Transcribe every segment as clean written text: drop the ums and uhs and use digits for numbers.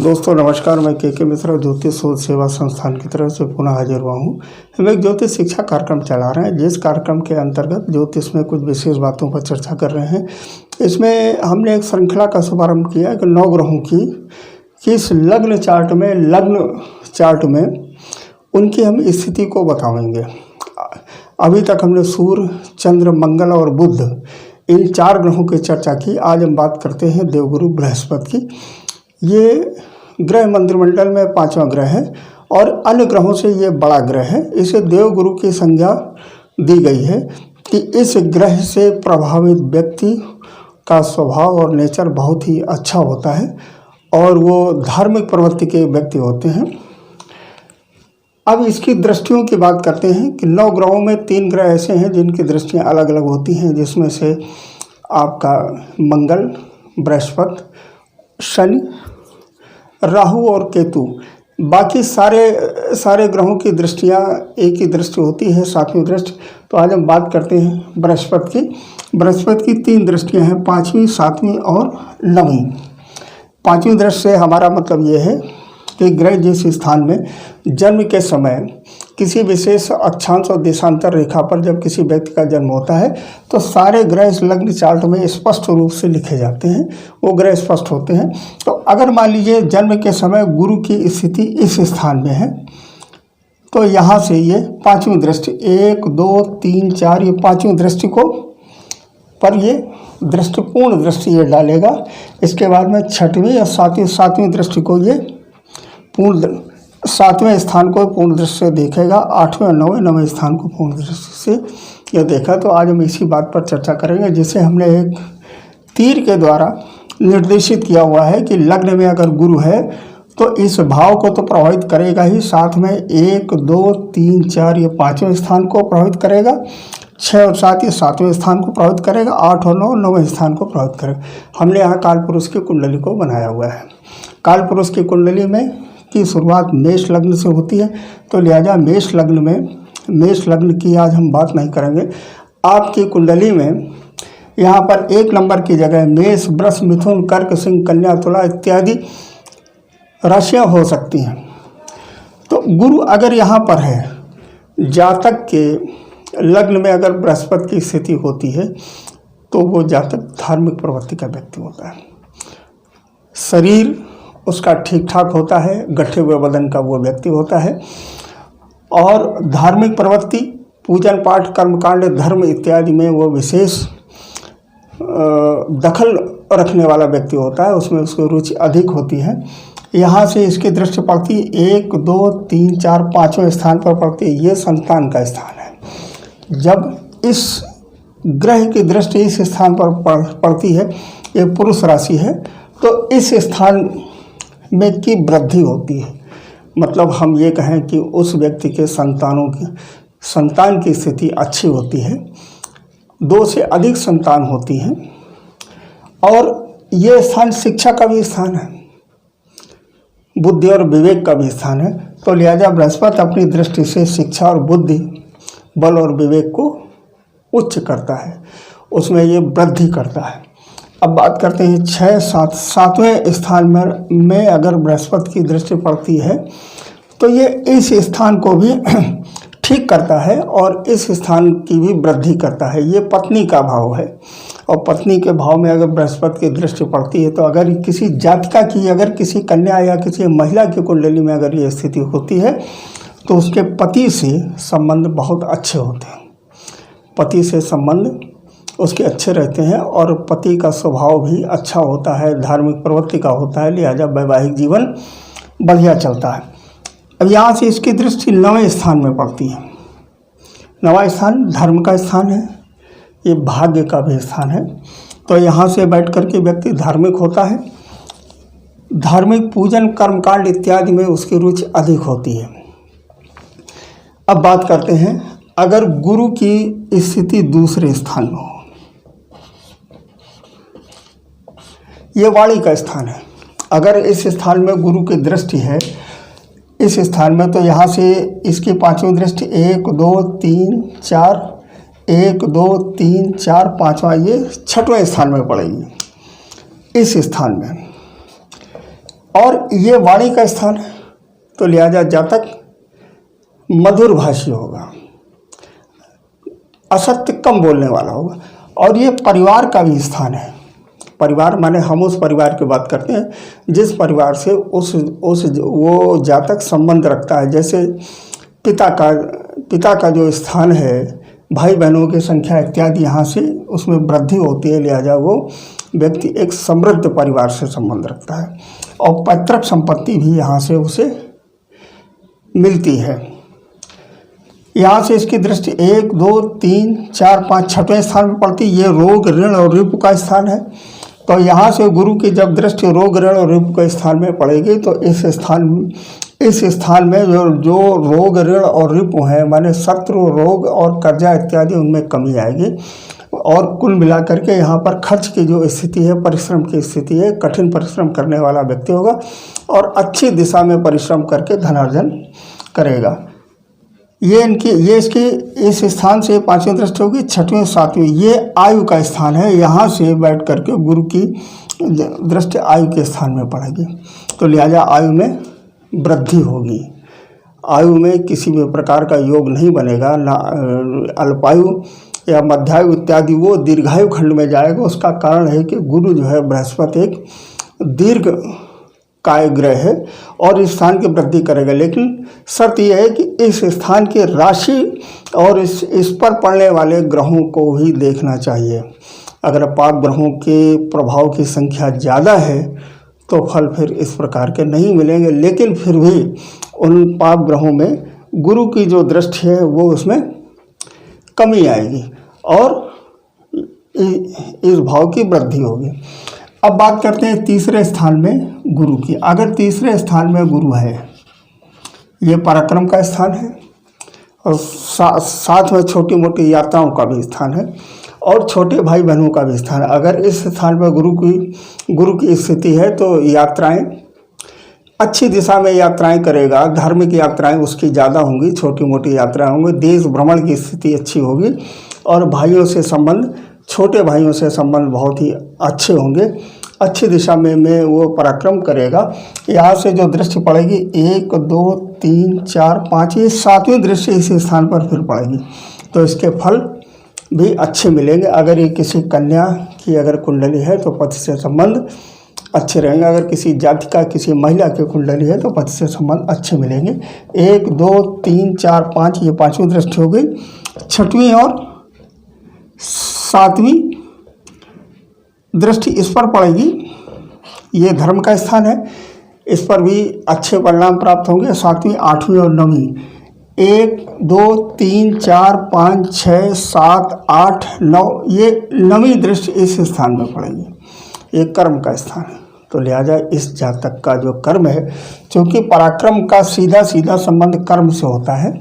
दोस्तों नमस्कार, मैं के मिश्रा ज्योतिष शोध सेवा संस्थान की तरफ से पुनः हाजिर हुआ हूँ। हम एक ज्योतिष शिक्षा कार्यक्रम चला रहे हैं, जिस कार्यक्रम के अंतर्गत ज्योतिष में कुछ विशेष बातों पर चर्चा कर रहे हैं। इसमें हमने एक श्रृंखला का शुभारंभ किया कि 9 ग्रहों की किस लग्न चार्ट में उनकी हम स्थिति को बताएंगे। अभी तक हमने सूर्य, चंद्र, मंगल और बुध इन 4 ग्रहों की चर्चा की। आज हम बात करते हैं देवगुरु बृहस्पति की। ये ग्रह मंत्रिमंडल में 5वां ग्रह है और अन्य ग्रहों से ये बड़ा ग्रह है। इसे देवगुरु की संज्ञा दी गई है कि इस ग्रह से प्रभावित व्यक्ति का स्वभाव और नेचर बहुत ही अच्छा होता है और वो धार्मिक प्रवृत्ति के व्यक्ति होते हैं। अब इसकी दृष्टियों की बात करते हैं कि 9 ग्रहों में 3 ग्रह ऐसे हैं जिनकी दृष्टियाँ अलग अलग होती हैं, जिसमें से आपका मंगल, बृहस्पति, शनि, राहु और केतु। बाकी सारे ग्रहों की दृष्टियाँ एक ही दृष्टि होती है, 7वीं दृष्टि। तो आज हम बात करते हैं बृहस्पति की। बृहस्पति की 3 दृष्टियाँ हैं, 5वीं, 7वीं और 9वीं। 5वीं दृष्टि से हमारा मतलब ये है कि ग्रह जिस स्थान में जन्म के समय किसी विशेष अक्षांश और देशांतर रेखा पर जब किसी व्यक्ति का जन्म होता है तो सारे ग्रह इस लग्न चार्ट में स्पष्ट रूप से लिखे जाते हैं, वो ग्रह स्पष्ट होते हैं। तो अगर मान लीजिए जन्म के समय गुरु की स्थिति इस स्थान में है तो यहाँ से ये 5वीं दृष्टि 1, 2, 3, 4 ये 5वीं दृष्टि को पर ये दृष्टिपूर्ण दृष्टि ये डालेगा। इसके बाद में 6वीं और 7वीं दृष्टि को ये पूर्ण 7वें स्थान को पूर्ण दृष्टि से देखेगा, 8वें और 9वें स्थान को पूर्ण दृष्टि से यह देखा। तो आज हम इसी बात पर चर्चा करेंगे, जिसे हमने एक तीर के द्वारा निर्देशित किया हुआ है कि लग्न में अगर गुरु है तो इस भाव को तो प्रभावित करेगा ही, साथ में 1, 2, 3, 4 ये 5वें स्थान को प्रभावित करेगा, 6 और 7 ये 7वें स्थान को प्रभावित करेगा, 8 और 9 9वें स्थान को प्रभावित करेगा। हमने यहाँ काल पुरुष की कुंडली को बनाया हुआ है। काल पुरुष की कुंडली में की शुरुआत मेष लग्न से होती है, तो लिहाजा मेष लग्न की आज हम बात नहीं करेंगे। आपकी कुंडली में यहाँ पर 1 नंबर की जगह मेष, वृष, मिथुन, कर्क, सिंह, कन्या, तुला इत्यादि राशियाँ हो सकती हैं। तो गुरु अगर यहाँ पर है, जातक के लग्न में अगर बृहस्पति की स्थिति होती है तो वो जातक धार्मिक प्रवृत्ति का व्यक्ति होता है। शरीर उसका ठीक ठाक होता है, गठे हुए बदन का वो व्यक्ति होता है और धार्मिक प्रवृत्ति, पूजन पाठ, कर्मकांड, धर्म इत्यादि में वो विशेष दखल रखने वाला व्यक्ति होता है, उसमें उसकी रुचि अधिक होती है। यहाँ से इसकी दृष्टि पड़ती 1, 2, 3, 4, 5वें स्थान पर पड़ती है, ये संतान का स्थान है। जब इस ग्रह की दृष्टि इस स्थान पर पड़ती है, ये पुरुष राशि है, तो इस स्थान में की वृद्धि होती है। मतलब हम ये कहें कि उस व्यक्ति के संतान की स्थिति अच्छी होती है, 2 से अधिक संतान होती हैं और ये स्थान शिक्षा का भी स्थान है, बुद्धि और विवेक का भी स्थान है। तो लिहाजा बृहस्पति अपनी दृष्टि से शिक्षा और बुद्धि, बल और विवेक को उच्च करता है, उसमें ये वृद्धि करता है। अब बात करते हैं 6, 7, 7वें स्थान में अगर बृहस्पति की दृष्टि पड़ती है तो ये इस स्थान को भी ठीक करता है और इस स्थान की भी वृद्धि करता है। ये पत्नी का भाव है और पत्नी के भाव में अगर बृहस्पति की दृष्टि पड़ती है तो अगर किसी जातिका की, अगर किसी कन्या या किसी महिला की कुंडली में अगर ये स्थिति होती है तो उसके पति से संबंध बहुत अच्छे होते हैं, पति से संबंध उसके अच्छे रहते हैं और पति का स्वभाव भी अच्छा होता है, धार्मिक प्रवृत्ति का होता है, लिहाजा वैवाहिक जीवन बढ़िया चलता है। अब यहाँ से इसकी दृष्टि 9वें स्थान में पड़ती है। 9वां स्थान धर्म का स्थान है, ये भाग्य का भी स्थान है। तो यहाँ से बैठ कर के व्यक्ति धार्मिक होता है, धार्मिक पूजन, कर्मकांड इत्यादि में उसकी रुचि अधिक होती है। अब बात करते हैं अगर गुरु की स्थिति दूसरे स्थान में हो, ये वाणी का स्थान है। अगर इस स्थान में गुरु की दृष्टि है इस स्थान में, तो यहाँ से इसकी 5वीं दृष्टि 1, 2, 3, 4, 1, 2, 3, 4, 5वां ये 6वें स्थान में पड़ेगी। इस स्थान में और ये वाणी का स्थान है, तो लिहाजा जातक मधुर भाषी होगा, असत्य कम बोलने वाला होगा। और ये परिवार का भी स्थान है। परिवार माने हम उस परिवार की बात करते हैं जिस परिवार से वो जातक संबंध रखता है। जैसे पिता का जो स्थान है, भाई बहनों की संख्या इत्यादि, यहाँ से उसमें वृद्धि होती है। लिहाजा वो व्यक्ति एक समृद्ध परिवार से संबंध रखता है। और पैतृक संपत्ति भी यहाँ से उसे मिलती है। यहाँ से इसकी दृष्टि 1, 2, 3, 4, 5 छठवें स्थान में पड़ती है। ये रोग, ऋण और रिपु का स्थान है। तो यहाँ से गुरु की जब दृष्टि रोग, ऋण और रिपु के स्थान में पड़ेगी तो इस स्थान में जो रोग, ऋण और रिपु हैं, माने शत्रु, रोग और कर्जा इत्यादि, उनमें कमी आएगी। और कुल मिलाकर के यहाँ पर खर्च की जो स्थिति है, परिश्रम की स्थिति है, कठिन परिश्रम करने वाला व्यक्ति होगा और अच्छी दिशा में परिश्रम करके धनार्जन करेगा। इसकी इस स्थान से पांचवी दृष्टि होगी। छठवीं, सातवीं, ये आयु का स्थान है। यहाँ से बैठ करके गुरु की दृष्टि आयु के स्थान में पड़ेगी। तो लिहाजा आयु में वृद्धि होगी। आयु में किसी भी प्रकार का योग नहीं बनेगा, ना अल्पायु या मध्यायु इत्यादि, वो दीर्घायु खंड में जाएगा। उसका कारण है कि गुरु जो है, बृहस्पति एक दीर्घ काय ग्रह है और इस स्थान की वृद्धि करेगा। लेकिन शर्त यह है कि इस स्थान की राशि और इस पर पड़ने वाले ग्रहों को ही देखना चाहिए। अगर पाप ग्रहों के प्रभाव की संख्या ज़्यादा है तो फल फिर इस प्रकार के नहीं मिलेंगे। लेकिन फिर भी उन पाप ग्रहों में गुरु की जो दृष्टि है वो उसमें कमी आएगी और इस भाव की वृद्धि होगी। अब बात करते हैं तीसरे स्थान में गुरु की। अगर तीसरे स्थान में गुरु है, ये पराक्रम का स्थान है और साथ में छोटी मोटी यात्राओं का भी स्थान है और छोटे भाई बहनों का भी स्थान है। अगर इस स्थान पर गुरु की स्थिति है तो यात्राएं, अच्छी दिशा में यात्राएं करेगा। धार्मिक यात्राएं उसकी ज़्यादा होंगी, छोटी मोटी यात्राएं होंगी। देश भ्रमण की स्थिति अच्छी होगी और भाइयों से संबंध, छोटे भाइयों से संबंध बहुत ही अच्छे होंगे। अच्छी दिशा में वो पराक्रम करेगा। यहाँ से जो दृष्टि पड़ेगी 1, 2, 3, 4, 5, ये सातवीं दृष्टि इस स्थान पर फिर पड़ेगी तो इसके फल भी अच्छे मिलेंगे। अगर ये किसी कन्या की अगर कुंडली है तो पति से संबंध अच्छे रहेंगे। अगर किसी जाति का, किसी महिला की कुंडली है तो पति से संबंध अच्छे मिलेंगे। 1, 2, 3, 4, 5, ये पांचवी दृष्टि हो गई। छठवीं और सातवीं दृष्टि इस पर पड़ेगी। ये धर्म का स्थान है, इस पर भी अच्छे परिणाम प्राप्त होंगे। सातवीं, आठवीं और नवीं, 1, 2, 3, 4, 5, 6, 7, 8, 9, ये नवीं दृष्टि इस स्थान में पड़ेगी। ये कर्म का स्थान है। तो लिहाजा इस जातक का जो कर्म है, क्योंकि पराक्रम का सीधा संबंध कर्म से होता है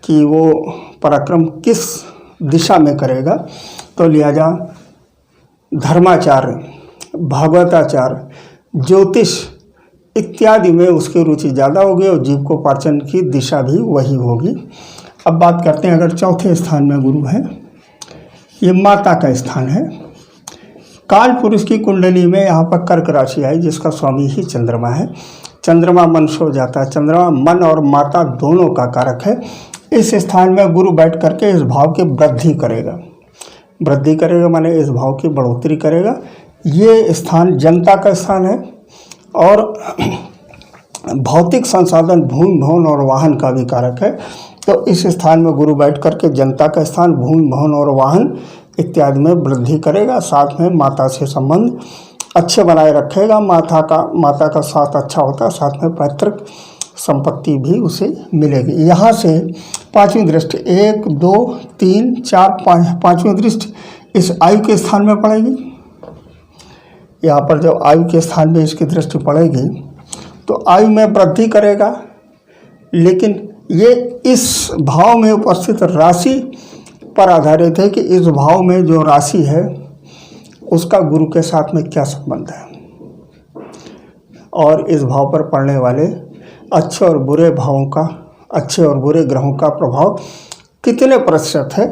कि वो पराक्रम किस दिशा में करेगा, तो लिहाजा धर्माचार, भागवताचार, ज्योतिष इत्यादि में उसकी रुचि ज़्यादा होगी और जीविकोपार्जन की दिशा भी वही होगी। अब बात करते हैं, अगर चौथे स्थान में गुरु है, ये माता का स्थान है। काल पुरुष की कुंडली में यहाँ पर कर्क राशि आई जिसका स्वामी ही चंद्रमा है। चंद्रमा मन सो जाता है। चंद्रमा मन और माता दोनों का कारक है। इस स्थान में गुरु बैठ करके इस भाव की वृद्धि करेगा माने इस भाव की बढ़ोतरी करेगा। ये स्थान जनता का स्थान है और भौतिक संसाधन, भूमि, भवन और वाहन का भी कारक है। तो इस स्थान में गुरु बैठ करके जनता का स्थान, भूमि, भवन और वाहन इत्यादि में वृद्धि करेगा। साथ में माता से संबंध अच्छे बनाए रखेगा। माता का साथ अच्छा होता है, साथ में पैतृक संपत्ति भी उसे मिलेगी। यहाँ से पांचवी दृष्टि 1, 2, 3, 4, 5, पांचवी दृष्टि इस आयु के स्थान में पड़ेगी। यहाँ पर जब आयु के स्थान में इसकी दृष्टि पड़ेगी तो आयु में वृद्धि करेगा। लेकिन ये इस भाव में उपस्थित राशि पर आधारित है कि इस भाव में जो राशि है उसका गुरु के साथ में क्या संबंध है और इस भाव पर पड़ने वाले अच्छे और बुरे भावों का, अच्छे और बुरे ग्रहों का प्रभाव कितने प्रतिशत है,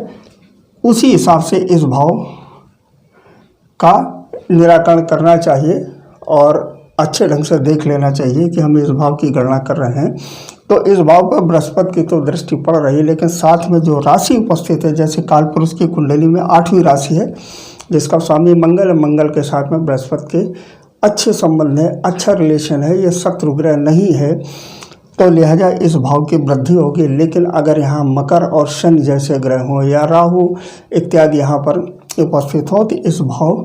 उसी हिसाब से इस भाव का निराकरण करना चाहिए और अच्छे ढंग से देख लेना चाहिए कि हम इस भाव की गणना कर रहे हैं। तो इस भाव पर बृहस्पति की तो दृष्टि पड़ रही है, लेकिन साथ में जो राशि उपस्थित है, जैसे कालपुरुष की कुंडली में 8वीं राशि है जिसका स्वामी मंगल है, मंगल के साथ में बृहस्पति के अच्छे संबंध है, अच्छा रिलेशन है, ये शत्रु ग्रह नहीं है, तो लिहाजा इस भाव की वृद्धि होगी। लेकिन अगर यहाँ मकर और शनि जैसे ग्रह हों या राहु इत्यादि यहाँ पर उपस्थित हो तो इस भाव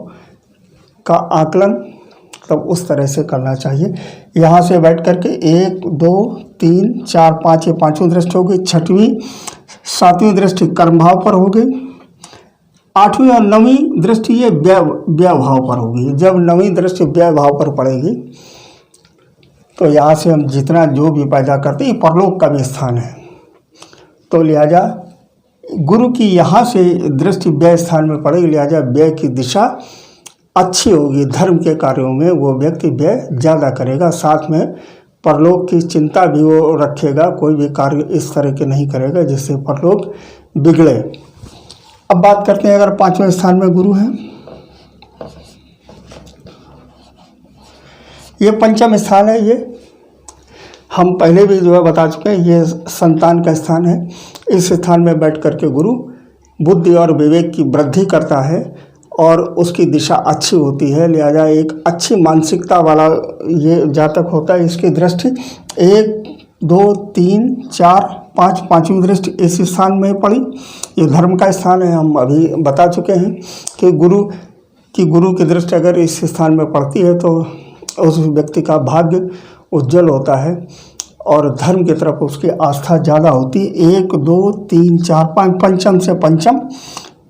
का आकलन तब उस तरह से करना चाहिए। यहाँ से बैठ करके 1 2 3 4 5 ये पांचवी दृष्टि होगी, छठवीं सातवीं दृष्टि कर्म भाव पर होगी, 8वीं और 9वीं दृष्टि ये व्यय भाव पर होगी। जब 9वीं दृष्टि व्यय भाव पर पड़ेगी तो यहाँ से हम जितना जो भी पैदा करते हैं, परलोक का भी स्थान है, तो लिहाजा गुरु की यहाँ से दृष्टि व्यय स्थान में पड़ेगी, लिहाजा व्यय की दिशा अच्छी होगी। धर्म के कार्यों में वो व्यक्ति व्यय ज़्यादा करेगा, साथ में परलोक की चिंता भी वो रखेगा, कोई भी कार्य इस तरह के नहीं करेगा जिससे परलोक बिगड़े। अब बात करते हैं, अगर 5वें स्थान में गुरु है, ये पंचम स्थान है, ये हम पहले भी जो है बता चुके हैं, ये संतान का स्थान है। इस स्थान में बैठ करके गुरु बुद्धि और विवेक की वृद्धि करता है और उसकी दिशा अच्छी होती है, लिहाजा एक अच्छी मानसिकता वाला ये जातक होता है। इसकी दृष्टि 1 2 3 4 5 पांचवी दृष्टि इस स्थान में पड़ी, ये धर्म का स्थान है। हम अभी बता चुके हैं कि गुरु की दृष्टि अगर इस स्थान में पड़ती है तो उस व्यक्ति का भाग्य उज्जवल होता है और धर्म की तरफ उसकी आस्था ज़्यादा होती है। 1 2 3 4 5 पंचम से पंचम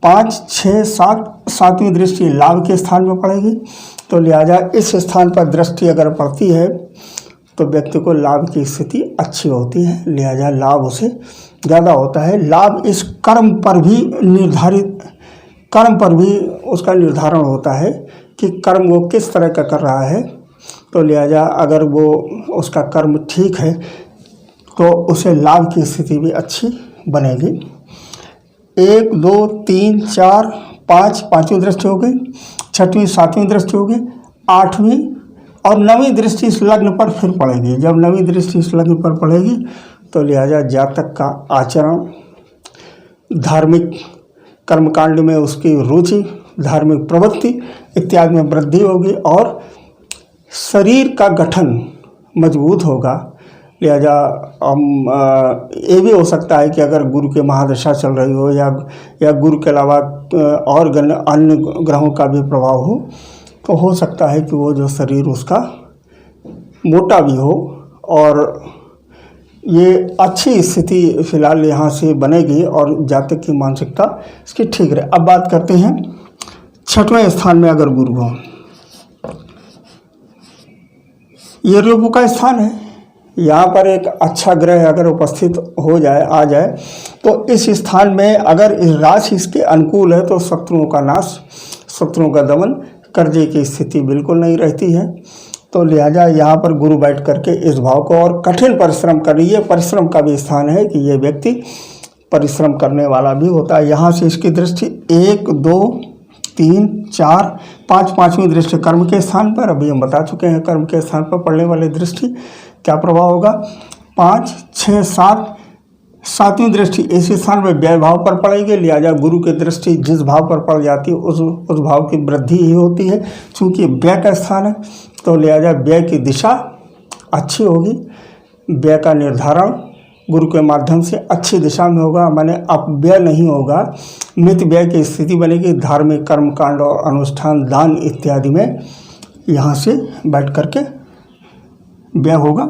5 6 7 सातवीं दृष्टि लाभ के स्थान में पड़ेगी, तो लिहाजा इस स्थान पर दृष्टि अगर पड़ती है तो व्यक्ति को लाभ की स्थिति अच्छी होती है, लिहाजा लाभ उसे ज़्यादा होता है। लाभ इस कर्म पर भी उसका निर्धारण होता है कि कर्म वो किस तरह का कर रहा है, तो लिहाजा अगर वो उसका कर्म ठीक है तो उसे लाभ की स्थिति भी अच्छी बनेगी। 1 2 3 4 5 पांचवी दृष्टि हो गई, छठवीं सातवीं दृष्टि हो गई, 8वीं और 9वीं दृष्टि इस लग्न पर फिर पड़ेगी। जब 9वीं दृष्टि इस लग्न पर पड़ेगी तो लिहाजा जातक का आचरण, धार्मिक कर्मकांड में उसकी रुचि, धार्मिक प्रवृत्ति इत्यादि में वृद्धि होगी और शरीर का गठन मजबूत होगा। लिहाजा ये भी हो सकता है कि अगर गुरु के महादशा चल रही हो या गुरु के अलावा और अन्य ग्रहों का भी प्रभाव हो, तो हो सकता है कि वो जो शरीर उसका मोटा भी हो और ये अच्छी स्थिति फिलहाल यहाँ से बनेगी और जातक की मानसिकता इसकी ठीक रहे। अब बात करते हैं 6वें स्थान में अगर गुरु हो, ये रेबु का स्थान है। यहाँ पर एक अच्छा ग्रह अगर उपस्थित हो जाए, आ जाए, तो इस स्थान में अगर इस राशि इसके अनुकूल है तो शत्रुओं का नाश, शत्रुओं का दमन, कर्जे की स्थिति बिल्कुल नहीं रहती है। तो लिहाजा यहाँ पर गुरु बैठ करके इस भाव को और कठिन परिश्रम कर रही है, परिश्रम का भी स्थान है कि ये व्यक्ति परिश्रम करने वाला भी होता है। यहाँ से इसकी दृष्टि 1 2 3 4 5 पांचवी दृष्टि कर्म के स्थान पर, अभी हम बता चुके हैं कर्म के स्थान पर पड़ने वाली दृष्टि क्या प्रभाव होगा। 5 6 7 सातवीं दृष्टि इस स्थान में व्यय भाव पर पड़ेगी, लिहाजा गुरु की दृष्टि जिस भाव पर पड़ जाती है उस भाव की वृद्धि ही होती है। चूँकि व्यय का स्थान है तो लिहाजा व्यय की दिशा अच्छी होगी, व्यय का निर्धारण गुरु के माध्यम से अच्छी दिशा में होगा, माने अपव्यय नहीं होगा, मित व्यय की स्थिति बनेगी। धार्मिक कर्मकांड और अनुष्ठान, दान इत्यादि में यहाँ से बैठ करके व्यय होगा।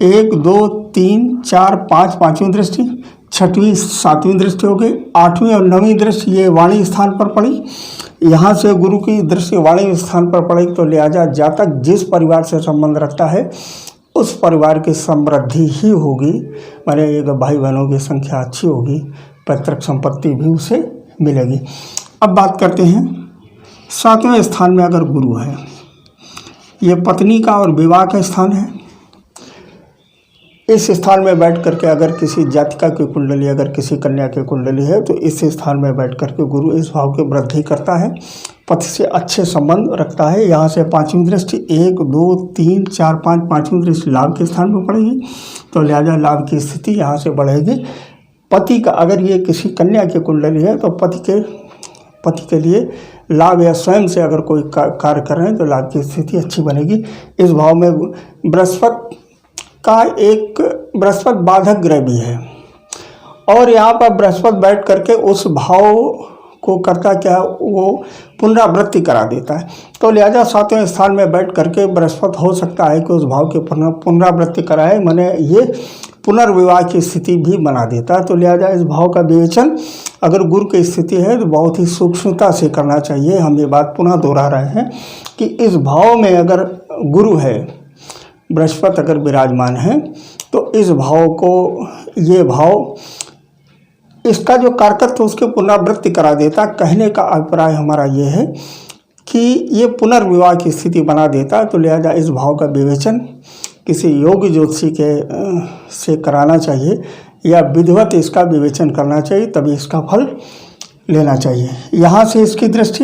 1 2 3 4 5 पांचवी दृष्टि, छठवीं सातवीं दृष्टि हो गई, 8वीं और 9वीं दृष्टि ये वाणी स्थान पर पड़ी। यहाँ से गुरु की दृष्टि वाणी स्थान पर पड़ेगी, तो लिहाजा जातक जिस परिवार से संबंध रखता है उस परिवार की समृद्धि ही होगी, माने एक भाई बहनों की संख्या अच्छी होगी, पैतृक संपत्ति भी उसे मिलेगी। अब बात करते हैं 7वें स्थान में अगर गुरु है, ये पत्नी का और विवाह का स्थान है। इस स्थान में बैठ करके अगर किसी जातिका की कुंडली, अगर किसी कन्या की कुंडली है तो इस स्थान में बैठ करके गुरु इस भाव की वृद्धि करता है। पति से अच्छे संबंध रखता है। यहाँ से पाँचवीं दृष्टि 1 2 3 4 5 पाँचवीं दृष्टि लाभ के स्थान पर पड़ेगी, तो लिहाजा लाभ की स्थिति यहाँ से बढ़ेगी। पति का अगर ये किसी कन्या की कुंडली है तो पति के लिए लाभ या स्वयं से अगर कोई कार्य कर रहे हैं तो लाभ की स्थिति अच्छी बनेगी। इस भाव में बृहस्पति बाधक ग्रह भी है, और यहाँ पर बृहस्पति बैठ करके उस भाव को करता क्या, वो पुनरावृत्ति करा देता है। तो लिहाजा 7वें स्थान में बैठ करके बृहस्पति हो सकता है कि उस भाव की पुनरावृत्ति कराए, माने ये पुनर्विवाह की स्थिति भी बना देता है। तो लिहाजा इस भाव का विवेचन अगर गुरु की स्थिति है तो बहुत ही सूक्ष्मता से करना चाहिए। हम ये बात पुनः दोहरा रहे हैं कि इस भाव में अगर गुरु है, बृहस्पति अगर विराजमान है, तो इस भाव को, ये भाव इसका जो कारकत्व उसके पुनरावृत्ति करा देता। कहने का अभिप्राय हमारा ये है कि ये पुनर्विवाह की स्थिति बना देता। तो लिहाजा इस भाव का विवेचन किसी योग्य ज्योतिषी से कराना चाहिए या विधिवत इसका विवेचन करना चाहिए, तभी इसका फल लेना चाहिए। यहाँ से इसकी दृष्टि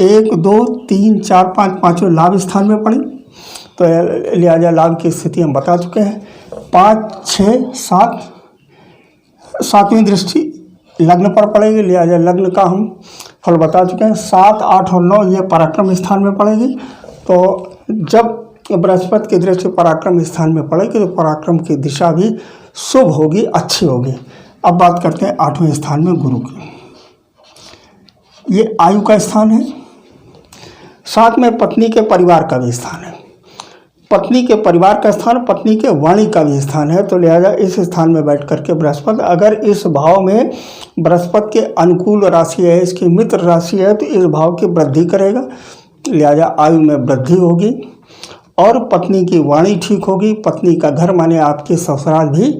1 2 3 4 5 पाँचों लाभ स्थान में पड़ी, तो लिहाजा लाभ की स्थिति हम बता चुके हैं। 5 6 7 सातवीं दृष्टि लग्न पर पड़ेगी, लिहाजा लग्न का हम फल बता चुके हैं। 7 8 और 9 ये पराक्रम स्थान में पड़ेगी। तो जब बृहस्पति की दृष्टि पराक्रम स्थान में पड़ेगी तो पराक्रम की दिशा भी शुभ होगी, अच्छी होगी। अब बात करते हैं 8वें स्थान में गुरु की। ये आयु का स्थान है, साथ में पत्नी के परिवार का भी स्थान है। पत्नी के परिवार का स्थान, पत्नी के वाणी का भी स्थान है। तो लिहाजा इस स्थान में बैठ करके बृहस्पति, अगर इस भाव में बृहस्पति के अनुकूल राशि है, इसकी मित्र राशि है, तो इस भाव की वृद्धि करेगा। लिहाजा आयु में वृद्धि होगी और पत्नी की वाणी ठीक होगी। पत्नी का घर माने आपकी ससुराल भी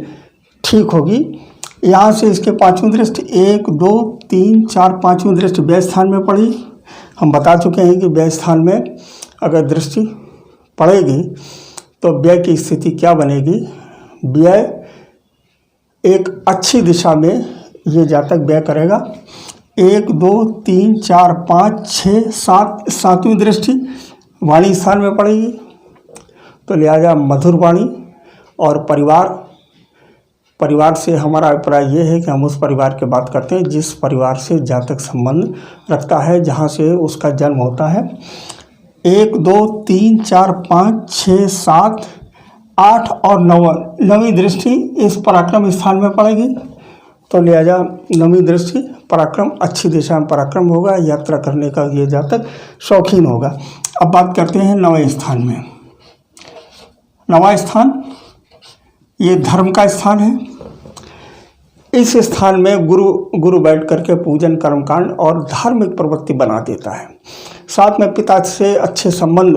ठीक होगी। यहाँ से इसके पाँचवीं दृष्टि 1 2 3 4 पाँचवीं दृष्टि व्यय स्थान में पड़ी। हम बता चुके हैं कि व्यय स्थान में अगर दृष्टि पड़ेगी तो व्यय की स्थिति क्या बनेगी। व्यय एक अच्छी दिशा में ये जातक व्यय करेगा। 1 2 3 4 5 6 7 सातवीं दृष्टि वाणी स्थान में पड़ेगी। तो लिहाजा मधुर वाणी और परिवार से हमारा अभिप्राय ये है कि हम उस परिवार की बात करते हैं जिस परिवार से जातक संबंध रखता है, जहाँ से उसका जन्म होता है। 1 2 3 4 5 6 7 8 और 9वीं दृष्टि इस पराक्रम स्थान में पड़ेगी। तो लिहाजा 9वीं दृष्टि पराक्रम, अच्छी दिशा में पराक्रम होगा, यात्रा करने का ये जातक शौकीन होगा। अब बात करते हैं 9वें स्थान में। 9वां स्थान ये धर्म का स्थान है। इस स्थान में गुरु बैठ करके पूजन, कर्मकांड और धार्मिक प्रवृत्ति बना देता है। साथ में पिता से अच्छे संबंध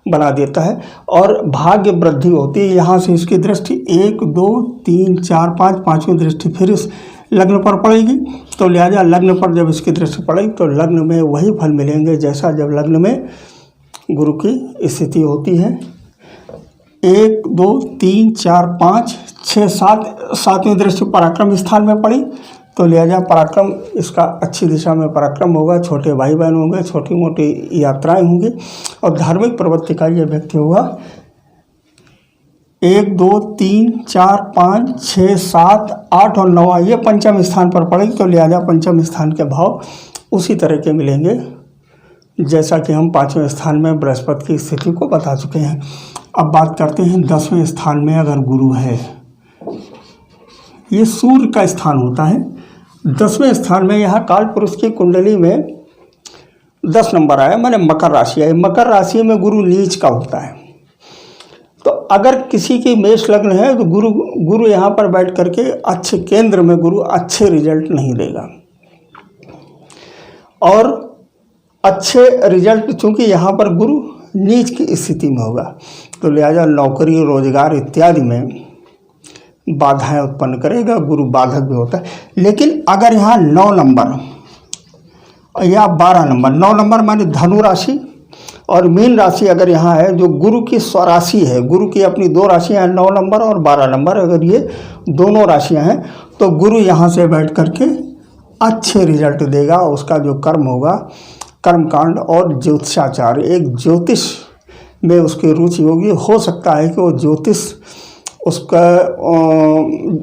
बना देता है और भाग्य वृद्धि होती है। यहाँ से इसकी दृष्टि 1 2 3 4 5 पाँचवीं दृष्टि फिर इस लग्न पर पड़ेगी। तो लिहाजा लग्न पर जब इसकी दृष्टि पड़ेगी तो लग्न में वही फल मिलेंगे जैसा जब लग्न में गुरु की स्थिति होती है। 1 2 3 4 5 6 7 सातवीं दृष्टि पराक्रम स्थान में पड़ी। तो लिहाजा पराक्रम इसका अच्छी दिशा में पराक्रम होगा, छोटे भाई बहन होंगे, छोटी मोटी यात्राएं होंगी और धार्मिक प्रवृत्ति का ये व्यक्ति होगा। 1 2 3 4 5 6 7 8 और 9 ये पंचम स्थान पर पड़ेगी। तो लिहाजा पंचम स्थान के भाव उसी तरह के मिलेंगे जैसा कि हम 5वें स्थान में बृहस्पति की स्थिति को बता चुके हैं। अब बात करते हैं 10वें स्थान में अगर गुरु है, ये सूर्य का स्थान होता है। 10वें स्थान में यहाँ काल पुरुष की कुंडली में 10 नंबर आया, माने मकर राशि है। मकर राशि में गुरु नीच का होता है। तो अगर किसी की मेष लग्न है तो गुरु यहाँ पर बैठ करके अच्छे केंद्र में गुरु अच्छे रिजल्ट नहीं देगा और अच्छे रिजल्ट चूंकि यहाँ पर गुरु नीच की स्थिति में होगा तो लिहाजा नौकरी, रोजगार इत्यादि में बाधाएं उत्पन्न करेगा। गुरु बाधक भी होता है। लेकिन अगर यहाँ 9 नंबर या 12 नंबर, 9 नंबर माने धनु राशि और मीन राशि अगर यहाँ है जो गुरु की स्वराशि है, गुरु की अपनी 2 राशियाँ हैं 9 नंबर और 12 नंबर, अगर ये दोनों राशियाँ हैं तो गुरु यहाँ से बैठ करके अच्छे रिजल्ट देगा। उसका जो कर्म होगा, कर्मकांड और ज्योतिषाचार, एक ज्योतिष में उसकी रुचि होगी। हो सकता है कि वो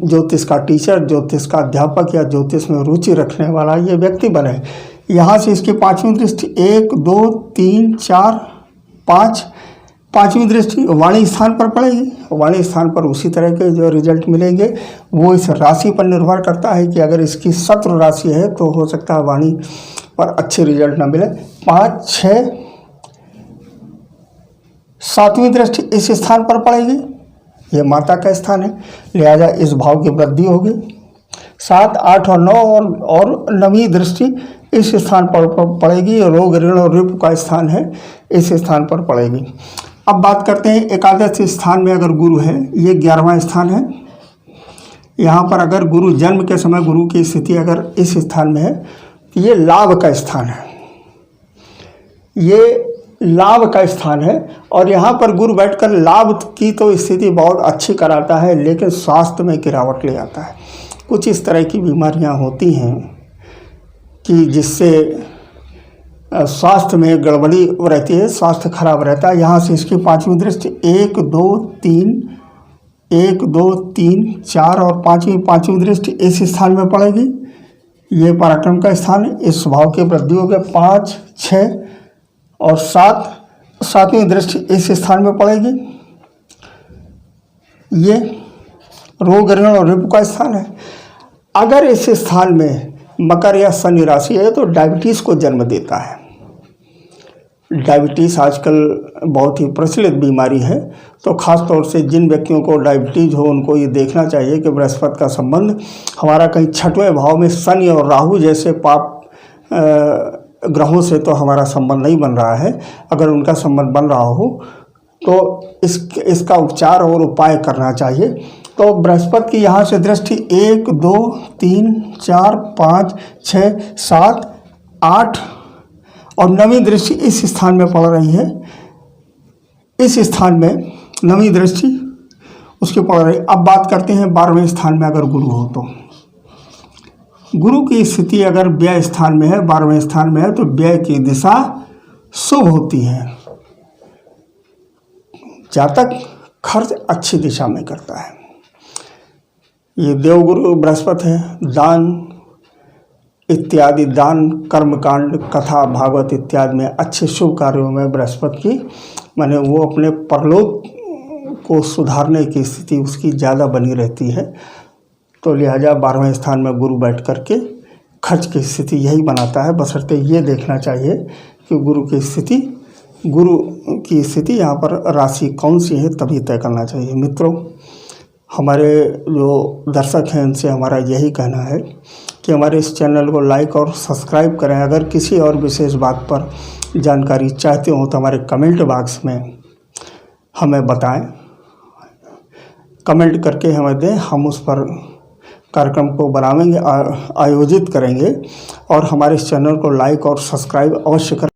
ज्योतिष का टीचर, ज्योतिष का अध्यापक या ज्योतिष में रुचि रखने वाला ये व्यक्ति बने। यहाँ से इसकी पांचवी दृष्टि 1 2 3 4 5, पांचवी दृष्टि वाणी स्थान पर पड़ेगी। वाणी स्थान पर उसी तरह के जो रिजल्ट मिलेंगे वो इस राशि पर निर्भर करता है कि अगर इसकी शत्रु राशि है तो हो सकता है वाणी पर अच्छे रिजल्ट ना मिले। 5 6 7वीं दृष्टि इस स्थान पर पड़ेगी, ये माता का स्थान है, लिहाजा इस भाव की वृद्धि होगी। 7 8 और 9 और 9वीं दृष्टि इस स्थान पर पड़ेगी, रोग ऋण और रिपु का स्थान है, इस स्थान पर पड़ेगी। अब बात करते हैं एकादश स्थान में अगर गुरु है, ये 11वां स्थान है। यहाँ पर अगर गुरु जन्म के समय गुरु की स्थिति अगर इस स्थान में है तो ये लाभ का स्थान है, ये लाभ का स्थान है। और यहाँ पर गुरु बैठकर लाभ की तो स्थिति बहुत अच्छी कराता है, लेकिन स्वास्थ्य में गिरावट ले आता है। कुछ इस तरह की बीमारियाँ होती हैं कि जिससे स्वास्थ्य में गड़बड़ी रहती है, स्वास्थ्य खराब रहता है। यहाँ से इसकी पांचवी दृष्टि 1 2 3 4 और पांचवी दृष्टि इस स्थान में पड़ेगी, ये पराक्रम का स्थान है, इस स्वभाव की वृद्धि हो गया। 5 6 और 7वीं दृष्टि इस स्थान में पड़ेगी, ये रोग ऋण और रिपु का स्थान है। अगर इस स्थान में मकर या शनि राशि है तो डायबिटीज़ को जन्म देता है। डायबिटीज़ आजकल बहुत ही प्रचलित बीमारी है, तो ख़ास तौर से जिन व्यक्तियों को डायबिटीज़ हो उनको ये देखना चाहिए कि बृहस्पति का संबंध हमारा कहीं 6वें भाव में शनि और राहु जैसे पाप ग्रहों से तो हमारा संबंध नहीं बन रहा है। अगर उनका संबंध बन रहा हो तो इसका उपचार और उपाय करना चाहिए। तो बृहस्पति की यहाँ से दृष्टि 1 2 3 4 5 6 7 8 और 9वीं दृष्टि इस स्थान में पड़ रही है, इस स्थान में 9वीं दृष्टि उसकी पड़ रही है। अब बात करते हैं 12वें स्थान में अगर गुरु हो तो गुरु की स्थिति अगर व्यय स्थान में है, 12वें स्थान में है, तो व्यय की दिशा शुभ होती है, जातक खर्च अच्छी दिशा में करता है। ये देवगुरु बृहस्पति है, दान इत्यादि, दान कर्मकांड कथा भागवत इत्यादि में अच्छे शुभ कार्यों में बृहस्पति की माने वो अपने परलोक को सुधारने की स्थिति उसकी ज़्यादा बनी रहती है। तो लिहाजा 12वें स्थान में गुरु बैठ करके खर्च की स्थिति यही बनाता है। बशर्ते ये देखना चाहिए कि गुरु की स्थिति यहाँ पर राशि कौन सी है तभी तय करना चाहिए। मित्रों, हमारे जो दर्शक हैं उनसे हमारा यही कहना है कि हमारे इस चैनल को लाइक और सब्सक्राइब करें। अगर किसी और विशेष बात पर जानकारी चाहते हो तो हमारे कमेंट बॉक्स में हमें बताएं, कमेंट करके हमें दें, हम उस पर कार्यक्रम को बनाएंगे, आयोजित करेंगे। और हमारे इस चैनल को लाइक और सब्सक्राइब अवश्य करें।